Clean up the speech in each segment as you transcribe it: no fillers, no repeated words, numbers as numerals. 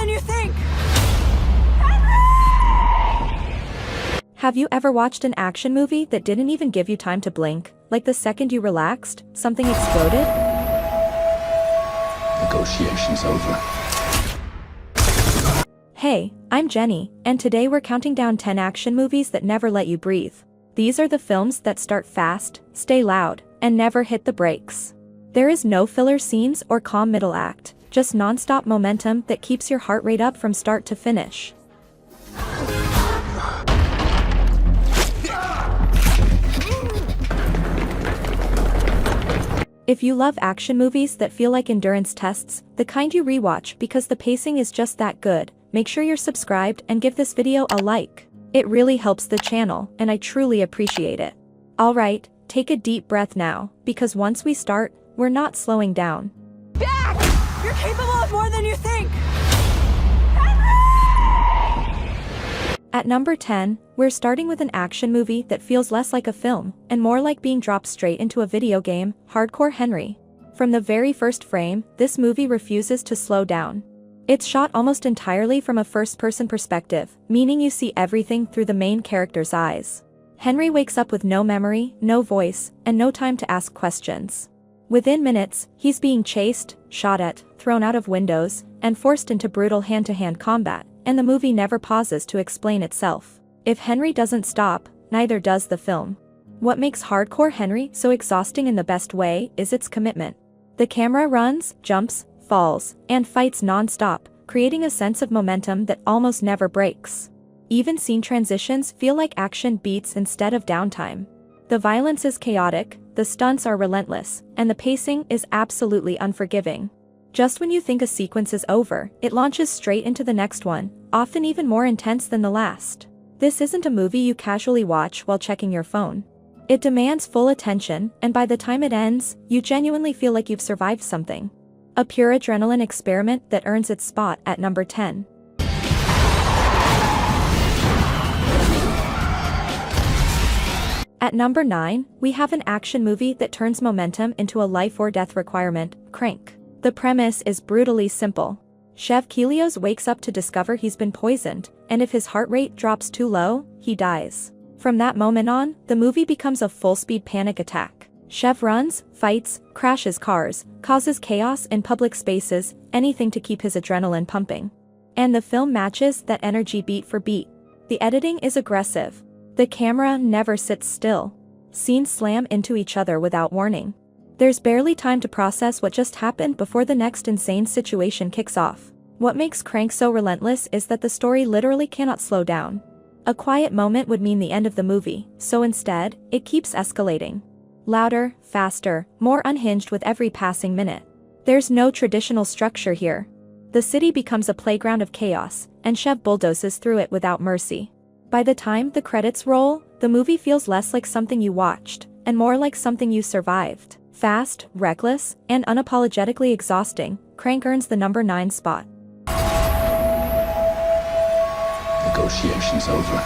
than you think! Have you ever watched an action movie that didn't even give you time to blink? Like the second you relaxed, something exploded? Negotiations over. Hey, I'm Jenny, and today we're counting down 10 action movies that never let you breathe. These are the films that start fast, stay loud, and never hit the brakes. There is no filler scenes or calm middle act, just non-stop momentum that keeps your heart rate up from start to finish. If you love action movies that feel like endurance tests, the kind you rewatch because the pacing is just that good, make sure you're subscribed and give this video a like. It really helps the channel, and I truly appreciate it. Alright, take a deep breath now, because once we start, we're not slowing down. Back! You're capable of more than you think! At number 10, we're starting with an action movie that feels less like a film, and more like being dropped straight into a video game, Hardcore Henry. From the very first frame, this movie refuses to slow down. It's shot almost entirely from a first-person perspective, meaning you see everything through the main character's eyes. Henry wakes up with no memory, no voice, and no time to ask questions. Within minutes, he's being chased, shot at, thrown out of windows, and forced into brutal hand-to-hand combat, and the movie never pauses to explain itself. If Henry doesn't stop, neither does the film. What makes Hardcore Henry so exhausting in the best way is its commitment. The camera runs, jumps, falls, and fights non-stop, creating a sense of momentum that almost never breaks. Even scene transitions feel like action beats instead of downtime. The violence is chaotic, the stunts are relentless, and the pacing is absolutely unforgiving. Just when you think a sequence is over, it launches straight into the next one, often even more intense than the last. This isn't a movie you casually watch while checking your phone. It demands full attention, and by the time it ends, you genuinely feel like you've survived something. A pure adrenaline experiment that earns its spot at number 10. At number 9, we have an action movie that turns momentum into a life-or-death requirement, Crank. The premise is brutally simple. Chef Kelios wakes up to discover he's been poisoned, and if his heart rate drops too low, he dies. From that moment on, the movie becomes a full-speed panic attack. Chef runs, fights, crashes cars, causes chaos in public spaces, anything to keep his adrenaline pumping. And the film matches that energy beat for beat. The editing is aggressive. The camera never sits still. Scenes slam into each other without warning. There's barely time to process what just happened before the next insane situation kicks off. What makes Crank so relentless is that the story literally cannot slow down. A quiet moment would mean the end of the movie, so instead, it keeps escalating. Louder, faster, more unhinged with every passing minute. There's no traditional structure here. The city becomes a playground of chaos, and Chef bulldozes through it without mercy. By the time the credits roll, the movie feels less like something you watched, and more like something you survived. Fast, reckless, and unapologetically exhausting, Crank earns the number 9 spot. Negotiations over.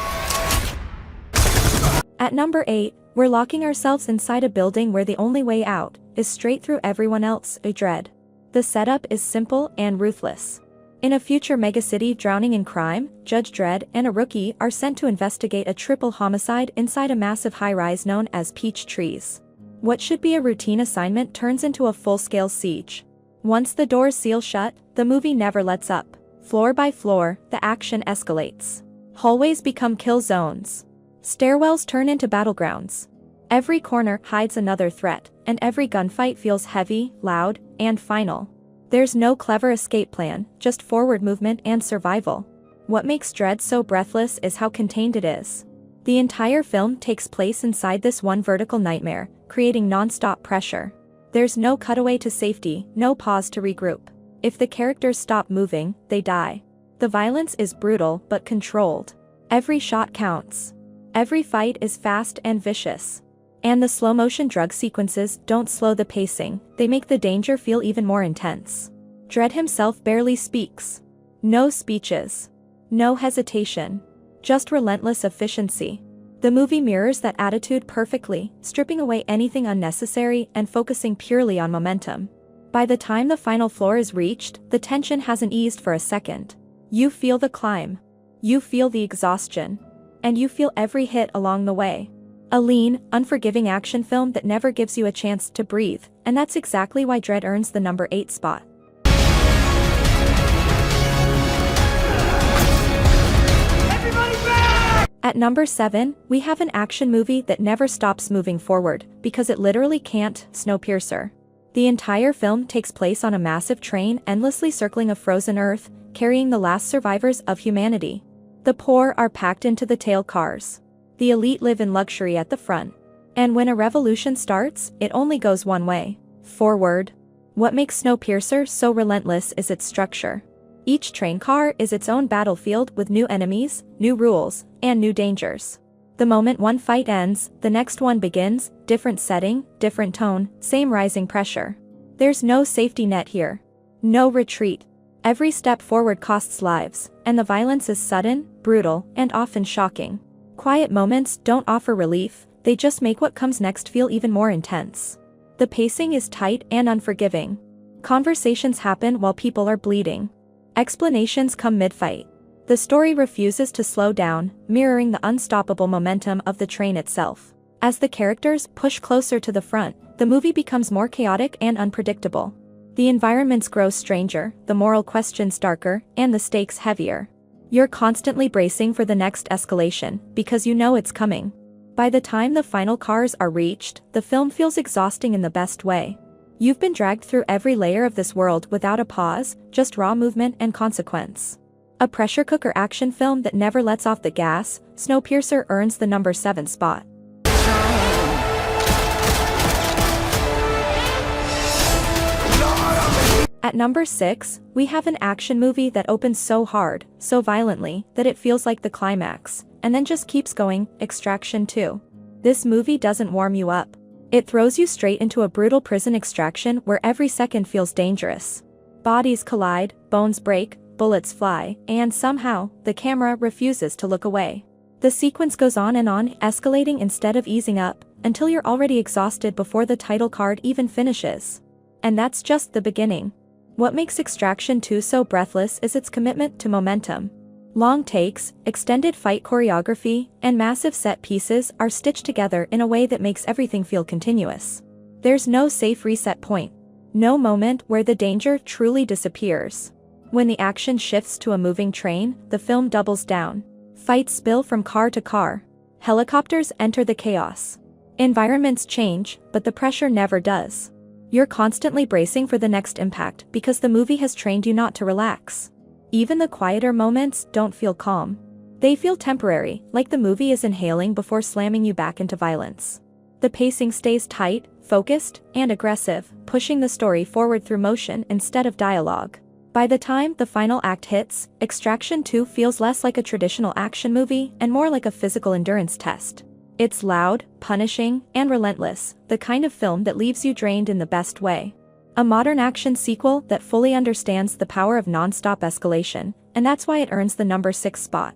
At number 8, we're locking ourselves inside a building where the only way out is straight through everyone else, Dredd. The setup is simple and ruthless. In a future megacity drowning in crime, Judge Dredd and a rookie are sent to investigate a triple homicide inside a massive high-rise known as Peach Trees. What should be a routine assignment turns into a full-scale siege. Once the doors seal shut, the movie never lets up. Floor by floor, the action escalates. Hallways become kill zones. Stairwells turn into battlegrounds. Every corner hides another threat, and every gunfight feels heavy, loud, and final. There's no clever escape plan, just forward movement and survival. What makes Dredd so breathless is how contained it is. The entire film takes place inside this one vertical nightmare, creating non-stop pressure. There's no cutaway to safety, no pause to regroup. If the characters stop moving, they die. The violence is brutal but controlled. Every shot counts. Every fight is fast and vicious. And the slow-motion drug sequences don't slow the pacing, they make the danger feel even more intense. Dredd himself barely speaks. No speeches. No hesitation. Just relentless efficiency. The movie mirrors that attitude perfectly, stripping away anything unnecessary and focusing purely on momentum. By the time the final floor is reached, the tension hasn't eased for a second. You feel the climb. You feel the exhaustion. And you feel every hit along the way. A lean, unforgiving action film that never gives you a chance to breathe, and that's exactly why Dredd earns the number 8 spot. At number 7, we have an action movie that never stops moving forward, because it literally can't, Snowpiercer. The entire film takes place on a massive train endlessly circling a frozen Earth, carrying the last survivors of humanity. The poor are packed into the tail cars. The elite live in luxury at the front. And when a revolution starts, it only goes one way: forward. What makes Snowpiercer so relentless is its structure. Each train car is its own battlefield with new enemies, new rules, and new dangers. The moment one fight ends, the next one begins, different setting, different tone, same rising pressure. There's no safety net here. No retreat. Every step forward costs lives, and the violence is sudden, brutal, and often shocking. Quiet moments don't offer relief, they just make what comes next feel even more intense. The pacing is tight and unforgiving. Conversations happen while people are bleeding. Explanations come mid-fight. The story refuses to slow down, mirroring the unstoppable momentum of the train itself. As the characters push closer to the front, the movie becomes more chaotic and unpredictable. The environments grow stranger, the moral questions darker, and the stakes heavier. You're constantly bracing for the next escalation, because you know it's coming. By the time the final cars are reached, the film feels exhausting in the best way. You've been dragged through every layer of this world without a pause, just raw movement and consequence. A pressure cooker action film that never lets off the gas, Snowpiercer earns the number 7 spot. At number 6, we have an action movie that opens so hard, so violently, that it feels like the climax, and then just keeps going: Extraction 2. This movie doesn't warm you up. It throws you straight into a brutal prison extraction where every second feels dangerous. Bodies collide, bones break, bullets fly, and somehow, the camera refuses to look away. The sequence goes on, escalating instead of easing up, until you're already exhausted before the title card even finishes. And that's just the beginning. What makes Extraction 2 so breathless is its commitment to momentum. Long takes, extended fight choreography, and massive set pieces are stitched together in a way that makes everything feel continuous. There's no safe reset point. No moment where the danger truly disappears. When the action shifts to a moving train, the film doubles down. Fights spill from car to car. Helicopters enter the chaos. Environments change, but the pressure never does. You're constantly bracing for the next impact because the movie has trained you not to relax. Even the quieter moments don't feel calm. They feel temporary, like the movie is inhaling before slamming you back into violence. The pacing stays tight, focused, and aggressive, pushing the story forward through motion instead of dialogue. By the time the final act hits, Extraction 2 feels less like a traditional action movie and more like a physical endurance test. It's loud, punishing, and relentless, the kind of film that leaves you drained in the best way. A modern action sequel that fully understands the power of non-stop escalation, and that's why it earns the number 6 spot.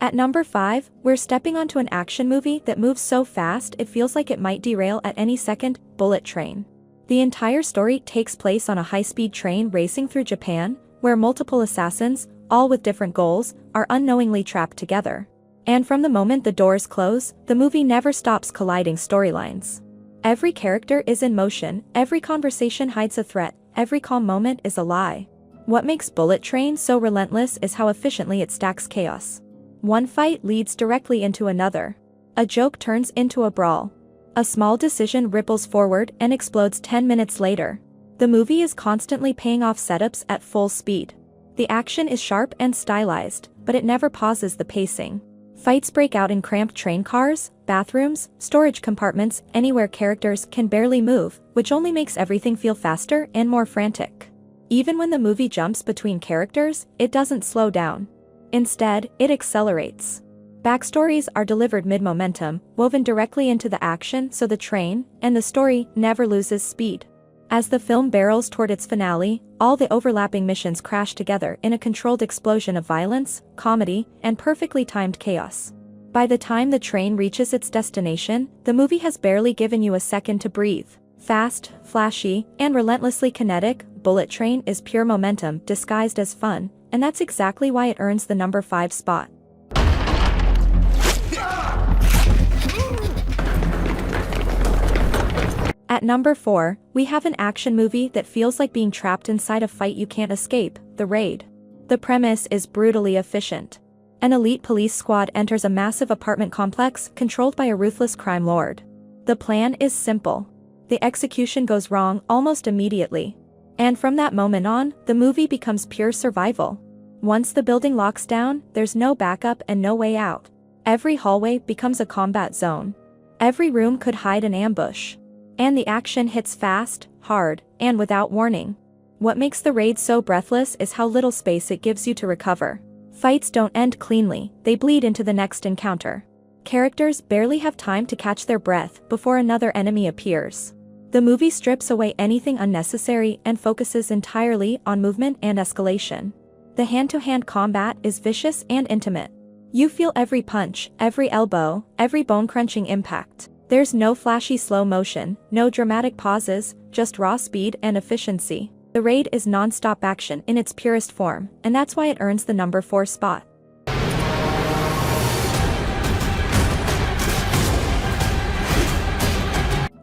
At number 5, we're stepping onto an action movie that moves so fast it feels like it might derail at any second: Bullet Train. The entire story takes place on a high-speed train racing through Japan, where multiple assassins, all with different goals, are unknowingly trapped together. And from the moment the doors close, the movie never stops colliding storylines. Every character is in motion, every conversation hides a threat, every calm moment is a lie. What makes Bullet Train so relentless is how efficiently it stacks chaos. One fight leads directly into another. A joke turns into a brawl. A small decision ripples forward and explodes 10 minutes later. The movie is constantly paying off setups at full speed. The action is sharp and stylized, but it never pauses the pacing. Fights break out in cramped train cars, bathrooms, storage compartments, anywhere characters can barely move, which only makes everything feel faster and more frantic. Even when the movie jumps between characters, it doesn't slow down. Instead, it accelerates. Backstories are delivered mid-momentum, woven directly into the action so the train and the story never loses speed. As the film barrels toward its finale, all the overlapping missions crash together in a controlled explosion of violence, comedy, and perfectly timed chaos. By the time the train reaches its destination, the movie has barely given you a second to breathe. Fast, flashy, and relentlessly kinetic, Bullet Train is pure momentum disguised as fun, and that's exactly why it earns the number 5 spot. At number 4, we have an action movie that feels like being trapped inside a fight you can't escape, The Raid. The premise is brutally efficient. An elite police squad enters a massive apartment complex controlled by a ruthless crime lord. The plan is simple. The execution goes wrong almost immediately. And from that moment on, the movie becomes pure survival. Once the building locks down, there's no backup and no way out. Every hallway becomes a combat zone. Every room could hide an ambush. And the action hits fast, hard, and without warning. What makes The Raid so breathless is how little space it gives you to recover. Fights don't end cleanly, they bleed into the next encounter. Characters barely have time to catch their breath before another enemy appears. The movie strips away anything unnecessary and focuses entirely on movement and escalation. The hand-to-hand combat is vicious and intimate. You feel every punch, every elbow, every bone-crunching impact. There's no flashy slow motion, no dramatic pauses, just raw speed and efficiency. The Raid is non-stop action in its purest form, and that's why it earns the number 4 spot.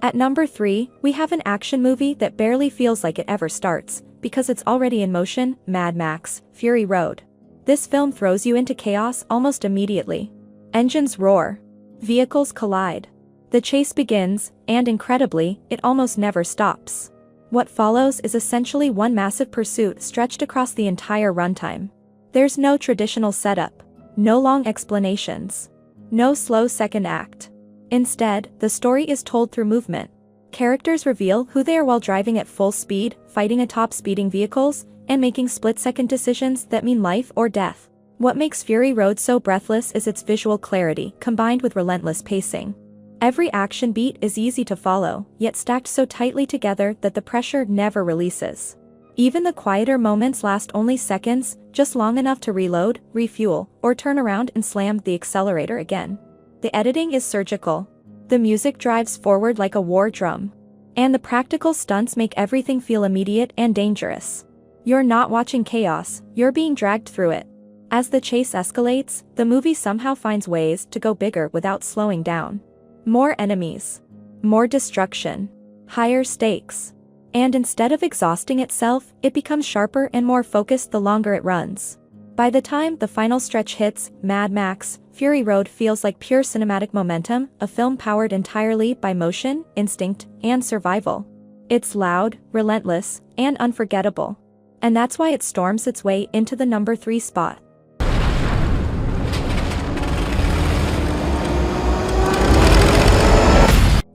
At number 3, we have an action movie that barely feels like it ever starts, because it's already in motion, Mad Max, Fury Road. This film throws you into chaos almost immediately. Engines roar. Vehicles collide. The chase begins, and incredibly, it almost never stops. What follows is essentially one massive pursuit stretched across the entire runtime. There's no traditional setup. No long explanations. No slow second act. Instead, the story is told through movement. Characters reveal who they are while driving at full speed, fighting atop speeding vehicles, and making split-second decisions that mean life or death. What makes Fury Road so breathless is its visual clarity, combined with relentless pacing. Every action beat is easy to follow, yet stacked so tightly together that the pressure never releases. Even the quieter moments last only seconds, just long enough to reload, refuel, or turn around and slam the accelerator again. The editing is surgical. The music drives forward like a war drum. And the practical stunts make everything feel immediate and dangerous. You're not watching chaos, you're being dragged through it. As the chase escalates, the movie somehow finds ways to go bigger without slowing down. More enemies. More destruction. Higher stakes. And instead of exhausting itself, it becomes sharper and more focused the longer it runs. By the time the final stretch hits, Mad Max, Fury Road feels like pure cinematic momentum, a film powered entirely by motion, instinct, and survival. It's loud, relentless, and unforgettable. And that's why it storms its way into the number 3 spot.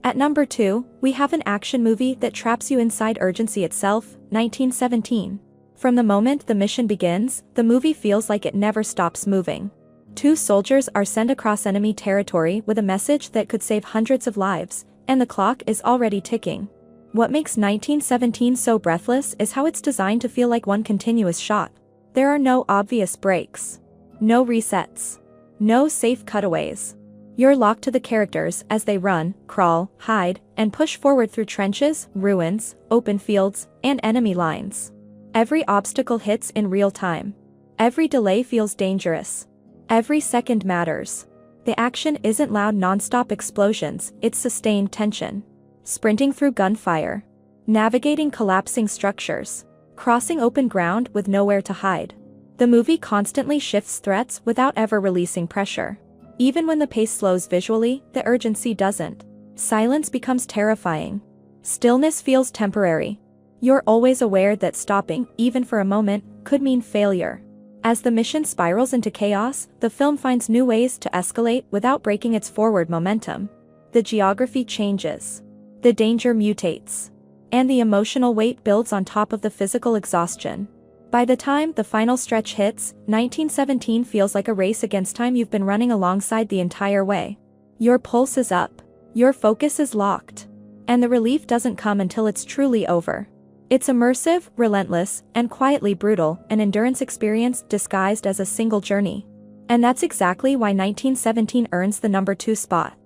At number 2, we have an action movie that traps you inside urgency itself, 1917. From the moment the mission begins, the movie feels like it never stops moving. 2 soldiers are sent across enemy territory with a message that could save hundreds of lives, and the clock is already ticking. What makes 1917 so breathless is how it's designed to feel like one continuous shot. There are no obvious breaks. No resets. No safe cutaways. You're locked to the characters as they run, crawl, hide, and push forward through trenches, ruins, open fields, and enemy lines. Every obstacle hits in real time. Every delay feels dangerous. Every second matters. The action isn't loud non-stop explosions, it's sustained tension. Sprinting through gunfire. Navigating collapsing structures. Crossing open ground with nowhere to hide. The movie constantly shifts threats without ever releasing pressure. Even when the pace slows visually, the urgency doesn't. Silence becomes terrifying. Stillness feels temporary. You're always aware that stopping, even for a moment, could mean failure. As the mission spirals into chaos, the film finds new ways to escalate without breaking its forward momentum. The geography changes. The danger mutates. And the emotional weight builds on top of the physical exhaustion. By the time the final stretch hits, 1917 feels like a race against time you've been running alongside the entire way. Your pulse is up. Your focus is locked. And the relief doesn't come until it's truly over. It's immersive, relentless, and quietly brutal, an endurance experience disguised as a single journey. And that's exactly why 1917 earns the number 2 spot.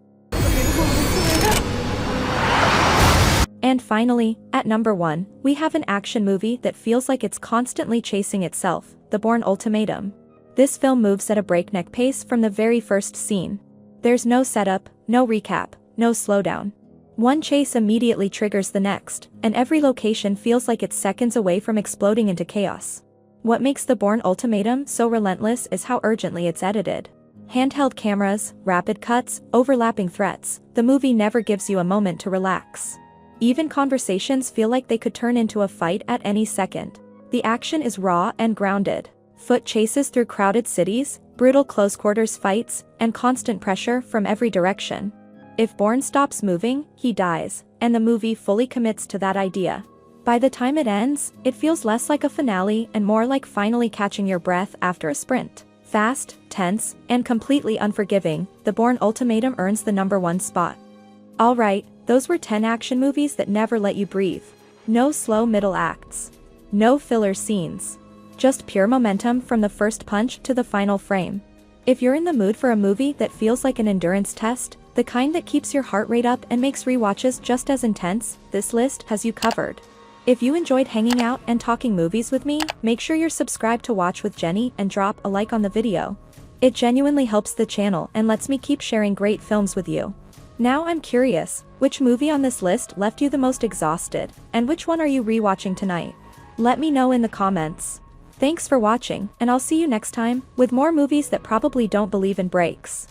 And finally, at number 1, we have an action movie that feels like it's constantly chasing itself, The Bourne Ultimatum. This film moves at a breakneck pace from the very first scene. There's no setup, no recap, no slowdown. One chase immediately triggers the next, and every location feels like it's seconds away from exploding into chaos. What makes The Bourne Ultimatum so relentless is how urgently it's edited. Handheld cameras, rapid cuts, overlapping threats, the movie never gives you a moment to relax. Even conversations feel like they could turn into a fight at any second. The action is raw and grounded. Foot chases through crowded cities, brutal close-quarters fights, and constant pressure from every direction. If Bourne stops moving, he dies, and the movie fully commits to that idea. By the time it ends, it feels less like a finale and more like finally catching your breath after a sprint. Fast, tense, and completely unforgiving, The Bourne Ultimatum earns the number 1 spot. Alright, those were 10 action movies that never let you breathe. No slow middle acts. No filler scenes. Just pure momentum from the first punch to the final frame. If you're in the mood for a movie that feels like an endurance test, the kind that keeps your heart rate up and makes rewatches just as intense, this list has you covered. If you enjoyed hanging out and talking movies with me, make sure you're subscribed to Watch with Jenny and drop a like on the video. It genuinely helps the channel and lets me keep sharing great films with you. Now I'm curious, which movie on this list left you the most exhausted, and which one are you rewatching tonight? Let me know in the comments. Thanks for watching, and I'll see you next time, with more movies that probably don't believe in breaks.